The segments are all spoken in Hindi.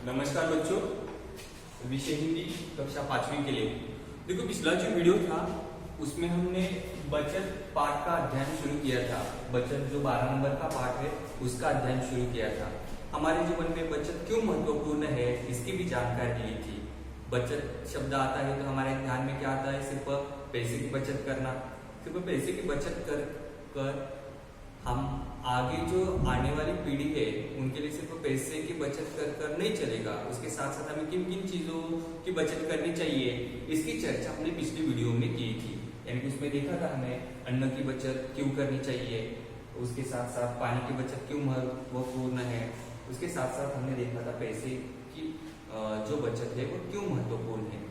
नमस्कार बच्चों, विषय हिंदी कक्षा 5वीं के लिए। देखो, पिछला जो वीडियो था उसमें हमने बचत पाठ का अध्ययन शुरू किया था। बचत जो 12 नंबर का पाठ है उसका अध्ययन शुरू किया था। हमारे जीवन में बचत क्यों महत्वपूर्ण है इसकी भी जानकारी ली थी। बचत शब्द आता है तो हमारे ध्यान में क्या आता है? सिर्फ पैसे की बचत करना। सिर्फ पैसे की बचत कर हम आगे जो आने वाली पीढ़ी है उनके लिए सिर्फ पैसे की बचत कर नहीं चलेगा। उसके साथ साथ हमें किन किन चीजों की बचत करनी चाहिए इसकी चर्चा हमने पिछली वीडियो में की थी। यानी कि उसमें देखा था हमें अन्न की बचत क्यों करनी चाहिए, उसके साथ साथ पानी की बचत क्यों महत्वपूर्ण है, उसके साथ साथ हमने देखा था पैसे की जो बचत है वो क्यों महत्वपूर्ण है।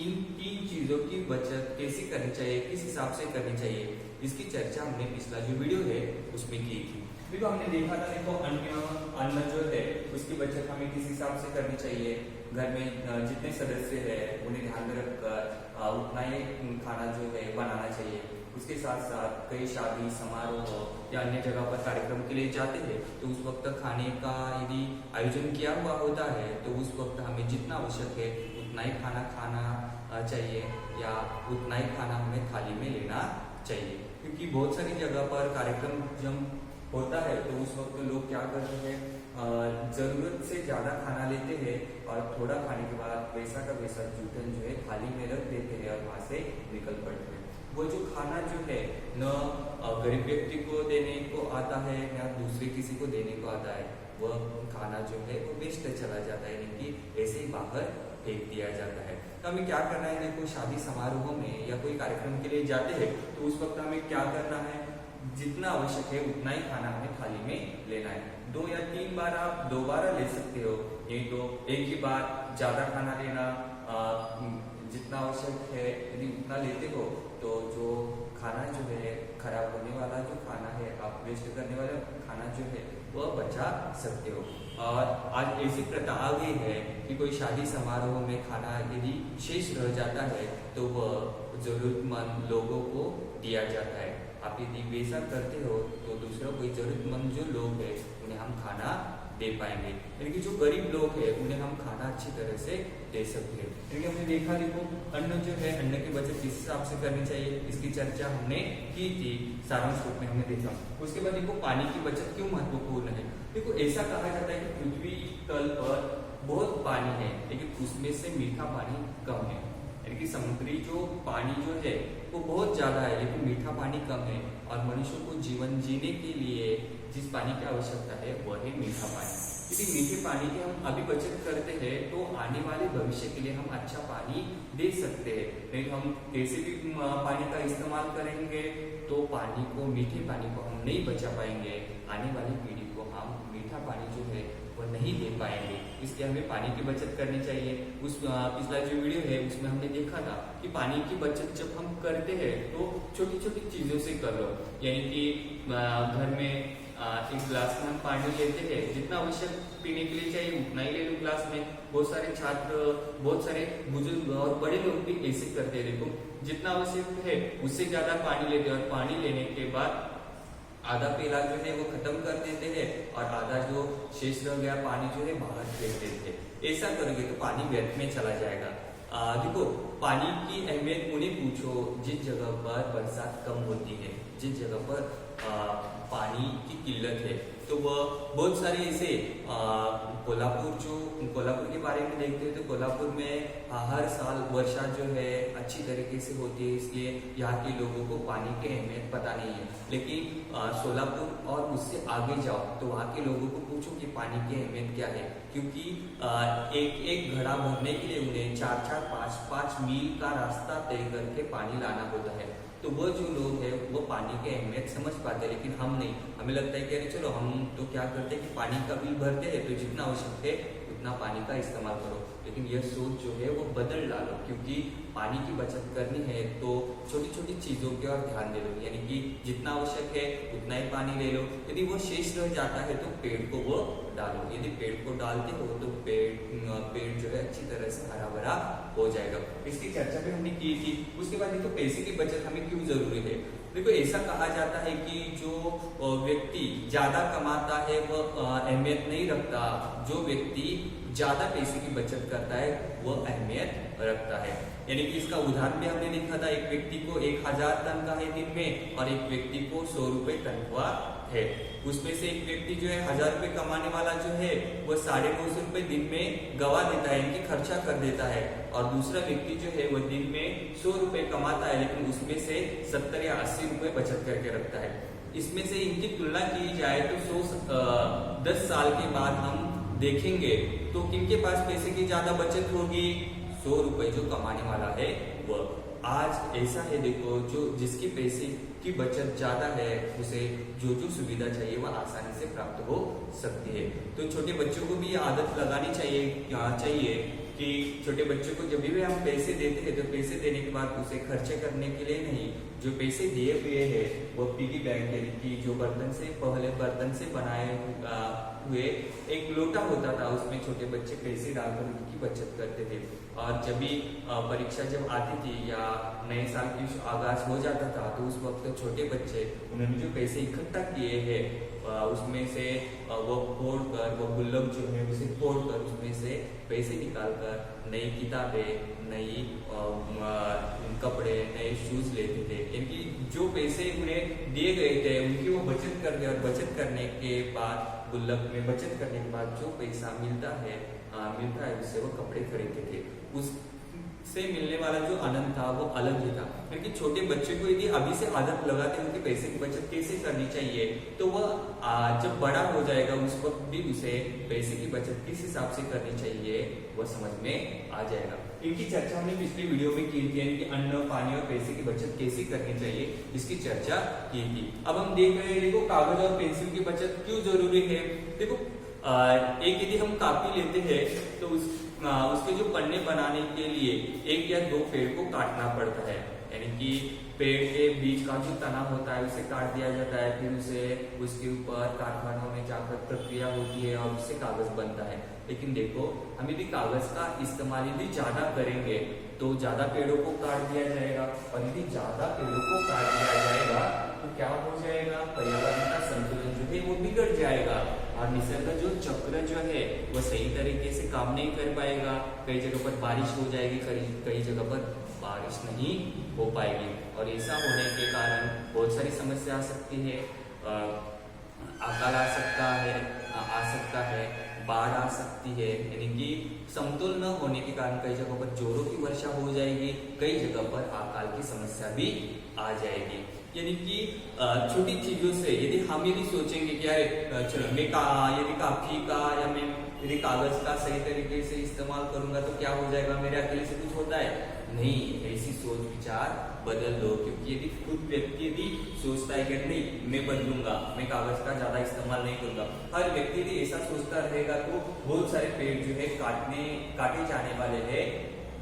इन तीन चीजों की बचत कैसे करनी चाहिए, किस हिसाब से करनी चाहिए, इसकी चर्चा हमने पिछला जो वीडियो है उसमें की थी। देखो, हमने देखा था, देखो अन्न जो है उसकी बचत हमें किस हिसाब से करनी चाहिए। घर में जितने सदस्य हैं उन्हें ध्यान में रखकर उतना ही खाना जो है बनाना चाहिए। उसके साथ साथ कई शादी समारोह या अन्य जगह पर कार्यक्रम के लिए जाते हैं तो उस वक्त खाने का यदि आयोजन किया हुआ होता है तो उस वक्त हमें जितना आवश्यक है उतना ही खाना चाहिए या उतना ही खाना हमें थाली में लेना चाहिए। क्योंकि बहुत सारी जगह पर कार्यक्रम जब होता है तो उस वक्त लोग क्या करते हैं, जरूरत से ज्यादा खाना लेते हैं और थोड़ा खाने के बाद वैसा का वैसा जूठन जो है थाली में रख देते हैं और वहां से निकल पड़ते हैं। वो जो खाना जो है न गरीब व्यक्ति को देने को आता है न दूसरे किसी को देने को आता है, वह खाना जो है वो वेस्ट चला जाता है, यानी कि ऐसे ही बाहर फेंक दिया जाता है। तो हमें क्या करना है? देखो, शादी समारोह में या कोई कार्यक्रम के लिए जाते हैं तो उस वक्त हमें क्या करना है, जितना आवश्यक है उतना ही खाना हमें थाली में लेना है। 2 या 3 बार आप दोबारा ले सकते हो, नहीं तो एक ही बार ज्यादा खाना लेना। जितना आवश्यक है यदि उतना लेते हो तो जो खाना जो है खराब होने वाला जो खाना है, आप वेस्ट करने वाला खाना जो है वह बचा सकते हो। और आज ऐसी प्रथा आ गई है कि कोई शादी समारोह में खाना यदि शेष रह जाता है तो वह जरूरतमंद लोगों को दिया जाता है। आप यदि वैसा करते हो तो दूसरा कोई जरूरतमंद जो लोग हैं उन्हें हम खाना दे पाएंगे, यानी कि जो गरीब लोग हैं उन्हें हम खाना अच्छी तरह से दे सकते हैं। यानी हमने देखा, देखो अन्न जो है अन्न की बचत किस हिसाब से करनी चाहिए इसकी चर्चा हमने की थी, सारांश रूप में हमने देखा। उसके बाद देखो, पानी की बचत क्यों महत्वपूर्ण है। देखो, ऐसा कहा जाता है कि पृथ्वी तल पर बहुत पानी है लेकिन उसमें से मीठा पानी कम है। यानी कि समुद्री जो पानी जो है वो बहुत ज्यादा है लेकिन मीठा पानी कम है। और मनुष्य को जीवन जीने के लिए जिस पानी की आवश्यकता है वह है मीठा पानी। यदि मीठे पानी की हम अभी बचत करते हैं तो आने वाले भविष्य के लिए हम अच्छा पानी दे सकते हैं। नहीं तो हम कैसे भी पानी का इस्तेमाल करेंगे तो पानी को, मीठे पानी को हम नहीं बचा पाएंगे। आने वाली पीढ़ी को हम मीठा पानी जो है वह नहीं दे पाएंगे। इसलिए हमें पानी की बचत करनी चाहिए। उस पिछला जो वीडियो है उसमें हमने देखा था कि पानी की बचत जब हम करते हैं तो छोटी छोटी चीजों से कर लो। यानी कि घर में एक गिलास में हम पानी लेते हैं, जितना आवश्यक पीने के लिए चाहिए उतना ही ले लो गिलास में। बहुत सारे छात्र, बहुत सारे बुजुर्ग और बड़े लोग भी ऐसे करते हैं। देखो, जितना आवश्यक है उससे ज्यादा पानी लेते हैं और पानी लेने के बाद आधा पेला जो है वो खत्म कर देते हैं और आधा जो शेष रह गया पानी जो है बाहर फेंक देते हैं। ऐसा करोगे तो पानी व्यर्थ में चला जाएगा। देखो, पानी की अहमियत उन्हें पूछो जिस जगह पर बरसात कम होती है, जिस जगह पर पानी की किल्लत है। तो वह बहुत सारे ऐसे कोल्हापुर के बारे में देखते हैं तो कोल्हापुर में हर साल वर्षा जो है अच्छी तरीके से होती है, इसलिए यहाँ के लोगों को पानी की अहमियत पता नहीं है। लेकिन सोलापुर और उससे आगे जाओ तो वहाँ के लोगों को पूछो कि पानी की अहमियत क्या है। क्योंकि एक एक घड़ा भरने के लिए उन्हें 4-4, 5-5 मील का रास्ता तय करके पानी लाना होता है। तो वो जो लोग हैं वो पानी की अहमियत समझ पाते हैं, लेकिन हम नहीं। हमें लगता है कि अरे चलो हम तो क्या करते हैं कि पानी का बिल भरते हैं तो जितना आवश्यक है उतना पानी का इस्तेमाल करो। लेकिन यह सोच जो है वो बदल डालो, क्योंकि पानी की बचत करनी है तो छोटी छोटी चीजों की ओर ध्यान दे लो। यानी कि जितना आवश्यक है उतना ही पानी ले लो। यदि वो शेष रह जाता है तो पेड़ को वो डालो। यदि पेड़ को डालते हो तो पेड़ जो है अच्छी तरह से हरा भरा हो जाएगा। इसकी चर्चा भी हमने की थी। उसके बाद तो पैसे की बचत हमें क्यों जरूरी है। देखो ऐसा कहा जाता है कि जो व्यक्ति ज्यादा कमाता है वह अहमियत नहीं रखता, जो व्यक्ति ज्यादा पैसे की बचत करता है वह अहमियत रखता है। यानी कि इसका उदाहरण भी हमने देखा था, एक व्यक्ति को 1000 तनख्वाह है दिन में और एक व्यक्ति को 100 रुपए तनख्वाह है। उसमें से एक व्यक्ति जो है 1000 रुपए कमाने वाला जो है वह 950 रुपए दिन में गवा देता है, इनकी खर्चा कर देता है, और दूसरा व्यक्ति जो है वह दिन में 100 रुपए कमाता है लेकिन उसमें से 70 या 80 रुपए बचत करके रखता है। इसमें से इनकी तुलना की जाए तो 10 साल के बाद हम देखेंगे तो किनके पास पैसे की ज्यादा बचत होगी? 100 रुपए जो कमाने वाला है वह। आज ऐसा है देखो, जो जिसकी पैसे की बचत ज्यादा है उसे जो जो सुविधा चाहिए वह आसानी से प्राप्त हो सकती है। तो छोटे बच्चों को भी ये आदत लगानी चाहिए कि छोटे बच्चों को जब भी हम पैसे देते हैं तो पैसे देने के बाद उसे खर्चे करने के लिए नहीं, जो पैसे दिए हुए हैं वो पिगी बैंक यानी कि जो बर्तन से बनाए हुए एक लोटा होता था, उसमें छोटे बच्चे पैसे डालकर उनकी बचत करते थे। और जब भी परीक्षा जब आती थी या नए साल की आगाज हो जाता था तो उस वक्त छोटे बच्चे उन्होंने जो पैसे इकट्ठा किए हैं उसमें से वो फोड़कर, वो गुल्लक जो है उसे फोड़कर उसमें से पैसे निकालकर नई किताबें, नई कपड़े, नए शूज लेते थे। यानी जो पैसे उन्हें दिए गए थे उनकी वो बचत करते, और बचत करने के बाद गुल्लक में बचत करने के बाद जो पैसा मिलता है उससे वो कपड़े खरीदते थे। उससे मिलने वाला जो आनंद था वो अलग ही था। क्योंकि छोटे बच्चे को यदि अभी से आदत लगाते हैं कि पैसे की बचत कैसे करनी चाहिए तो वह जब बड़ा हो जाएगा उस वक्त भी उसे पैसे की बचत किस हिसाब से करनी चाहिए वह समझ में आ जाएगा। इनकी चर्चा हमने पिछली वीडियो में की थी, यानी कि अन्न, पानी और पैसे की बचत कैसे करनी चाहिए इसकी चर्चा की थी। अब हम देख रहे हैं, देखो कागज और पेंसिल की बचत क्यों जरूरी है। देखो एक यदि हम कापी लेते हैं तो उसके जो पन्ने बनाने के लिए 1 या 2 पेड़ को काटना पड़ता है, यानी कि पेड़ के बीच का जो तना होता है उसे काट दिया जाता है, फिर उसे उसके ऊपर कारखानों में जाकर प्रक्रिया होती है और उससे कागज बनता है। लेकिन देखो हम यदि कागज का इस्तेमाल यदि ज्यादा करेंगे तो ज्यादा पेड़ों को काट दिया जाएगा, और यदि ज्यादा पेड़ों को काट दिया जाएगा तो क्या हो जाएगा, पर्यावरण का संतुलन जो है वो बिगड़ जाएगा और निसर्ग जो चक्र जो है वो सही तरीके से काम नहीं कर पाएगा। कई जगह पर बारिश हो जाएगी, कई जगह पर बारिश नहीं हो पाएगी, और ऐसा होने के कारण बहुत सारी समस्या आ सकती है। अकाल आ सकता है, बाढ़ आ सकती है, यानी कि समतोल न होने के कारण कई जगहों पर जोरों की वर्षा हो जाएगी, कई जगह पर अकाल की समस्या भी आ जाएगी। यानी कि छोटी चीजों से यदि सोचेंगे कि यार चलो मैं यदि काफी का या मैं यदि कागज का सही तरीके से इस्तेमाल करूंगा तो क्या हो जाएगा, मेरे अकेले से कुछ होता है नहीं। ऐसी सोच विचार बदल दो, क्योंकि यदि खुद व्यक्ति यदि सोचता है कि नहीं मैं बदलूंगा, मैं कागज का ज्यादा इस्तेमाल नहीं करूंगा, हर व्यक्ति यदि ऐसा सोचता रहेगा तो बहुत सारे पेड़ जो है काटे जाने वाले हैं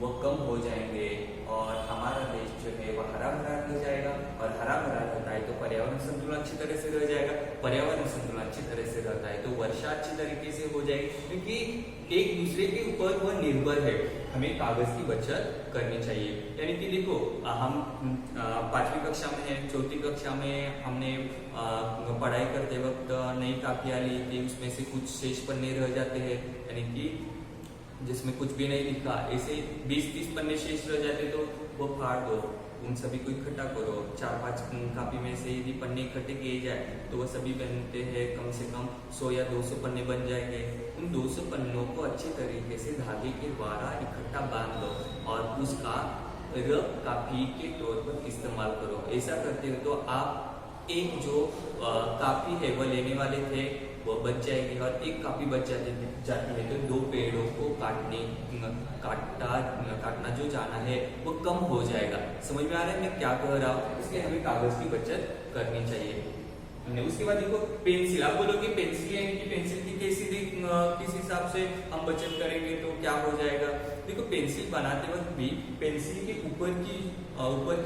वो कम हो जाएंगे और हमारा देश जो है वह हरा भरा हो जाएगा, और हरा भरा रहता है तो पर्यावरण संतुलन अच्छी तरह से रह जाएगा, पर्यावरण संतुलन अच्छी तरह से रहता है तो वर्षा अच्छी तरीके से हो जाएगी, क्योंकि एक दूसरे के ऊपर वह निर्भर है। हमें कागज की बचत करनी चाहिए। यानी कि देखो हम 5वीं कक्षा में है, 4थी कक्षा में हमने पढ़ाई करते वक्त नई कापियां ली थी, उसमें से कुछ शेष पन्ने रह जाते हैं, यानी कि जिसमें कुछ भी नहीं लिखा, ऐसे 20-30 पन्ने शेष रह जाते तो वो फाड़ दो, उन सभी को इकट्ठा करो। 4-5 कापी में से यदि पन्ने इकट्ठे किए जाए तो वह सभी बनते हैं कम से कम 100 या 200 पन्ने बन जाएंगे। उन 200 पन्नों को अच्छे तरीके से धागे के द्वारा इकट्ठा बांध लो और उसका रफ कापी के तौर पर इस्तेमाल करो। ऐसा करते हो तो आप एक जो कापी है वह लेने वाले थे वो बच जाएगी, और एक कापी बच जाती है तो 2 पेड़ों को काटना जो जाना है वो कम हो जाएगा। समझ में आ रहा है मैं क्या कह रहा हूँ? इसलिए हमें कागज की बचत करनी चाहिए। उसके बाद देखो पेंसिल, आप बोलोगे पेंसिल है कि पेंसिल की किस हिसाब से हम बचत करेंगे तो क्या हो जाएगा। देखो पेंसिल बनाते वक्त भी पेंसिल के ऊपर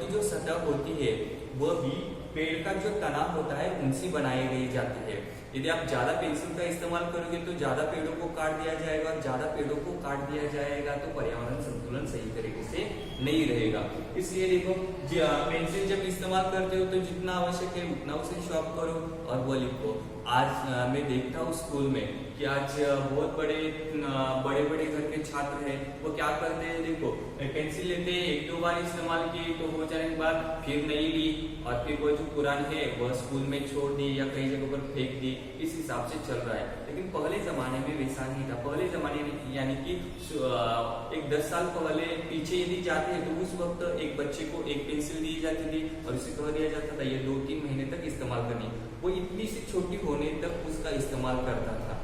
की जो सतह होती है वह भी पेड़ का जो तना होता है उनसे बनाई गई जाती है। यदि आप ज्यादा पेंसिल का इस्तेमाल करोगे तो ज्यादा पेड़ों को काट दिया जाएगा, और ज्यादा पेड़ों को काट दिया जाएगा तो पर्यावरण संतुलन सही तरीके से नहीं रहेगा। इसलिए देखो, पेंसिल जब इस्तेमाल करते हो तो जितना आवश्यक है उतना उसे शॉर्प करो और वो लिखो। आज मैं देखता हूँ स्कूल में कि आज बहुत बड़े बड़े घर के छात्र हैं, वो क्या करते हैं, देखो पेंसिल लेते हैं, एक दो बार इस्तेमाल की तो हो जाने के बाद फिर नहीं ली, और फिर वो जो पुरानी है वह स्कूल में छोड़ दी या कई जगह पर फेंक दी। इस हिसाब से चल रहा है। लेकिन पहले जमाने में वैसा नहीं था। पहले जमाने में यानी कि एक 10 साल पहले पीछे यदि जाते हैं तो उस वक्त एक बच्चे को एक पेंसिल दी जाती थी और उसे कह दिया जाता था ये 2-3 महीने तक इस्तेमाल करनी। वो इतनी सी छोटी होने तक उसका इस्तेमाल करता था।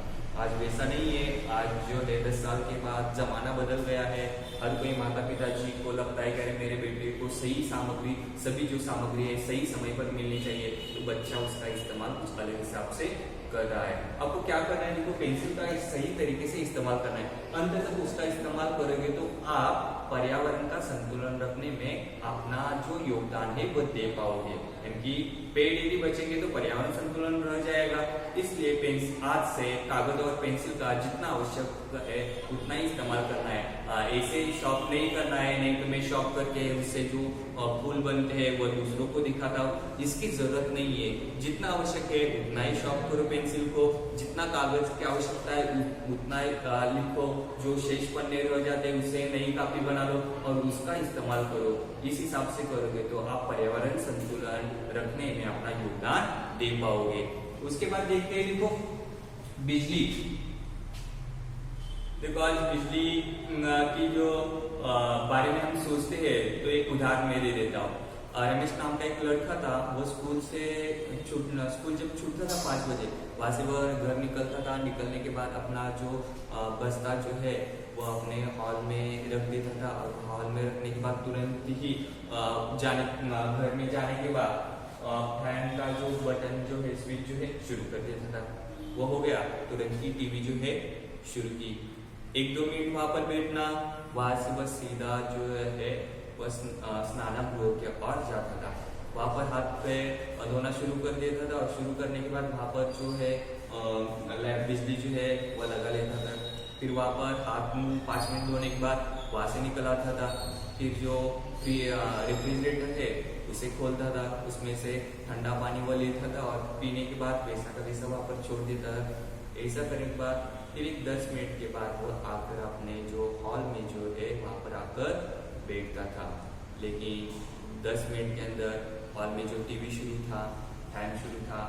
आज वैसा नहीं है। आज जो है 10 साल के बाद जमाना बदल गया है। हर कोई माता पिता जी को लगता है कि अरे मेरे बेटे को सही सामग्री, सभी जो सामग्री है सही समय पर मिलनी चाहिए, तो बच्चा उसका इस्तेमाल कुछ अलग हिसाब से कर रहा है। आपको क्या करना है, देखो पेंसिल का सही तरीके से इस्तेमाल करना है। अंत तक उसका इस्तेमाल करोगे तो आप पर्यावरण का संतुलन रखने में अपना जो योगदान है वो दे पाओगे। यानी पेड़ यदि बचेंगे तो पर्यावरण संतुलन रह जाएगा। इसलिए पेंसिल आज से कागज और पेंसिल का जितना आवश्यक है उतना ही इस्तेमाल करना है। ऐसे शॉप नहीं करना है, नहीं तो मैं शॉप करके उससे जो फूल बनते हैं वो दूसरों को दिखाता हूँ, इसकी जरूरत नहीं है। जितना आवश्यक है उतना ही शॉप करो पेंसिल को, जितना कागज की आवश्यकता है उतना ही लिखो, जो शेष पन्ने रह जाते हैं उससे नई कॉपी बना लो और उसका इस्तेमाल करो। इस हिसाब से करोगे तो आप पर्यावरण संतुलन रखने में अपना योगदान दे पाओगे। उसके बाद देखते हैं, देखो बिजली। देखो आज बिजली की जो बारे में हम सोचते हैं तो एक उदाहरण मैं दे देता हूँ। रमेश नाम का एक लड़का था, वो स्कूल जब छूटता था 5 बजे, वहां से वह घर निकलता था। निकलने के बाद अपना जो बस्ता जो है वो अपने हॉल में रख देता था, और हॉल में रखने के बाद तुरंत ही घर में जाने के बाद फैन का जो बटन जो है, स्विच जो है शुरू कर देता था। वो हो गया, तुरंत ही टीवी जो है शुरू की। 1-2 मिनट वहां पर बैठना, वहां से बस सीधा जो है बस स्नानागृह के और जाता था। वहां पर हाथ पे धोना शुरू कर देता था, और शुरू करने के बाद वहां पर जो है बिजली जो है वो लगा लेता था। फिर वहां पर हाथ मुंह 5 मिनट धोने के बाद वहां से निकल आता था। फिर जो रेफ्रिजरेटर है उसे खोलता था, उसमें से ठंडा पानी वो लेता था और पीने के बाद वैसा का वैसा वहां पर छोड़ देता था। ऐसा करने के बाद फिर 10 मिनट के बाद वो आकर अपने जो हॉल में जो है वहां पर आकर बैठता था। लेकिन 10 मिनट के अंदर हॉल में जो टीवी शुरू था, फैन शुरू था,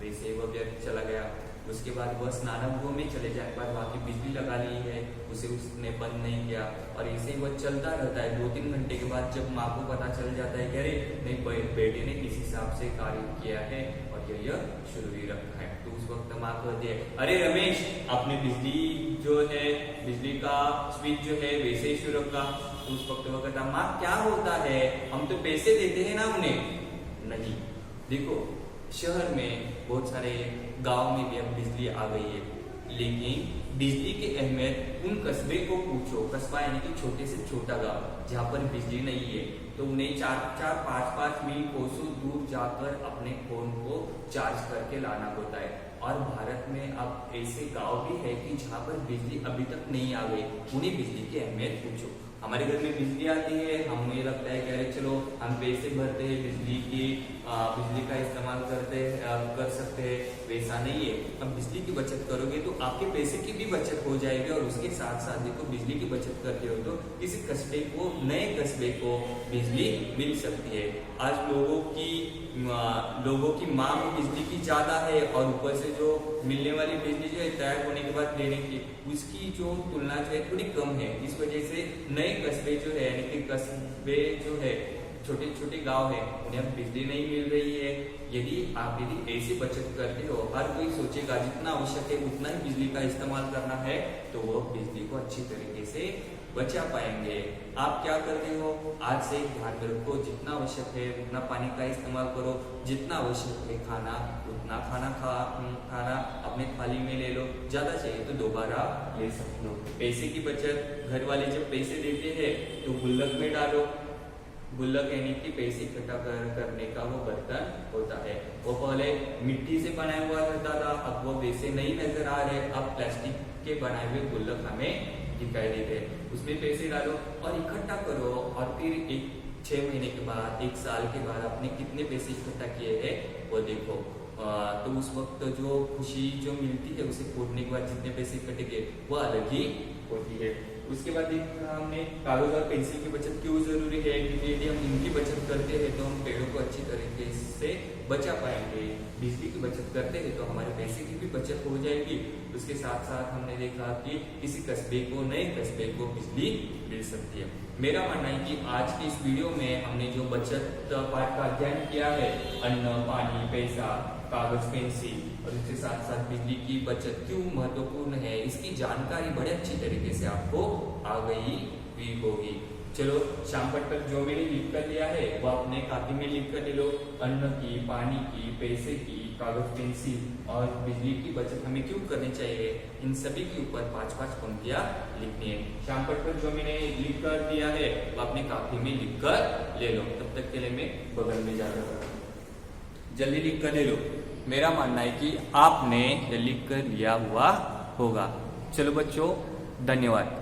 वैसे वो व्यर्थ चला गया। उसके बाद वह स्नानगृह में चले जाने के बाद वहां की बिजली लगा ली है, उसे उसने बंद नहीं किया, और ऐसे ही वह चलता रहता है। 2-3 घंटे के बाद जब माँ को पता चल जाता है कि अरे नहीं, बेटे ने किस हिसाब से कार्य किया है और यह शुरू ही रखा है, तो उस वक्त माँ कहती है अरे रमेश, आपने बिजली जो है, बिजली का स्विच जो है वैसे ही शुरू रखा। तो उस वक्त वह कहता माँ क्या होता है, हम तो पैसे देते हैं ना उन्हें। नहीं, देखो शहर में बहुत सारे, गांव में भी अब बिजली आ गई है, लेकिन बिजली की अहमियत उन कस्बे को पूछो, कस्बा यानी कि छोटे से छोटा गांव जहाँ पर बिजली नहीं है, तो उन्हें 4-4, 5-5 मील कोसों दूर जाकर अपने फोन को चार्ज करके लाना होता है। और भारत में अब ऐसे गांव भी है कि जहाँ पर बिजली अभी तक नहीं आ गई, उन्हें बिजली की अहमियत पूछो। हमारे घर में बिजली आती है, हमें लगता है कि अरे चलो हम पैसे भरते हैं बिजली का इस्तेमाल कर सकते हैं, वैसा नहीं है। अब बिजली की बचत करोगे तो आपके पैसे की भी बचत हो जाएगी, और उसके साथ साथ देखो बिजली की बचत करते हो तो किसी कस्बे को, नए कस्बे को बिजली मिल सकती है। आज लोगों की मांग बिजली की ज्यादा है, और ऊपर से जो मिलने वाली बिजली जो है तैयार होने के बाद देने की, उसकी जो तुलना जो है थोड़ी कम है। इस वजह से नए कस्बे जो है, यानी कि कस्बे जो है, छोटे छोटे गांव है, उन्हें अब बिजली नहीं मिल रही है। यदि ऐसी बचत करते हो, हर कोई सोचेगा जितना आवश्यक है उतना ही बिजली का इस्तेमाल करना है, तो वो बिजली को अच्छी तरीके से बचा पाएंगे। आप क्या करते हो, आज से ध्यान में रखो, जितना आवश्यक है उतना पानी का इस्तेमाल करो, जितना आवश्यक है खाना उतना खाना अपने थाली में ले लो, ज्यादा चाहिए तो दोबारा ले सकते हो। पैसे की बचत, घर वाले जब पैसे देते हैं तो गुल्लक में डालो, गुल्लक यानी कि पैसे इकट्ठा करने का वो बर्तन होता है। वो पहले मिट्टी से बनाया हुआ रहता था, अब वो वैसे नहीं नजर आ रहे, अब प्लास्टिक के बनाए हुए गुल्लक हमें दिखाई देते हैं। उसमें पैसे डालो और इकट्ठा करो, और फिर 6 महीने के बाद, 1 साल के बाद आपने कितने पैसे इकट्ठा किए हैं वो देखो। तो उस वक्त जो खुशी जो मिलती है उसे फोड़ने के बाद जितने पैसे इकट्ठे किए वो अलग ही होती है। उसके बाद देखा हमने कागज और पेंसिल की बचत क्यों जरूरी है, क्योंकि यदि हम इनकी बचत करते हैं तो हम पेड़ों को अच्छी तरीके से बचा पाएंगे। बिजली की बचत करते हैं तो हमारे पैसे की भी बचत हो जाएगी। उसके साथ साथ हमने देखा कि किसी कस्बे को, नए कस्बे को बिजली मिल सकती है। मेरा मानना है कि आज की इस वीडियो में हमने जो बचत पाठ का अध्ययन किया है, अन्न, पानी, पैसा, कागज, पेंसिल और इसके साथ साथ बिजली की बचत क्यों महत्वपूर्ण है, इसकी जानकारी बड़े अच्छी तरीके से आपको आ गई हुई होगी। चलो शाम तक जो मैंने लिख कर लिया है वो अपने कॉपी में लिख कर ले लो। अन्न की, पानी की, पैसे की, कागज, पेंसिल और बिजली की बचत हमें क्यों करनी चाहिए, इन सभी के ऊपर 5-5 पंक्तियां लिखनी है। शाम तक जो मैंने लिख कर दिया है वो अपने कॉपी में लिख कर ले लो। तब तक के लिए मैं बगल में जा रहा हूँ, जल्दी लिख कर ले लो। मेरा मानना है कि आपने लिख कर लिया हुआ होगा। चलो बच्चों, धन्यवाद।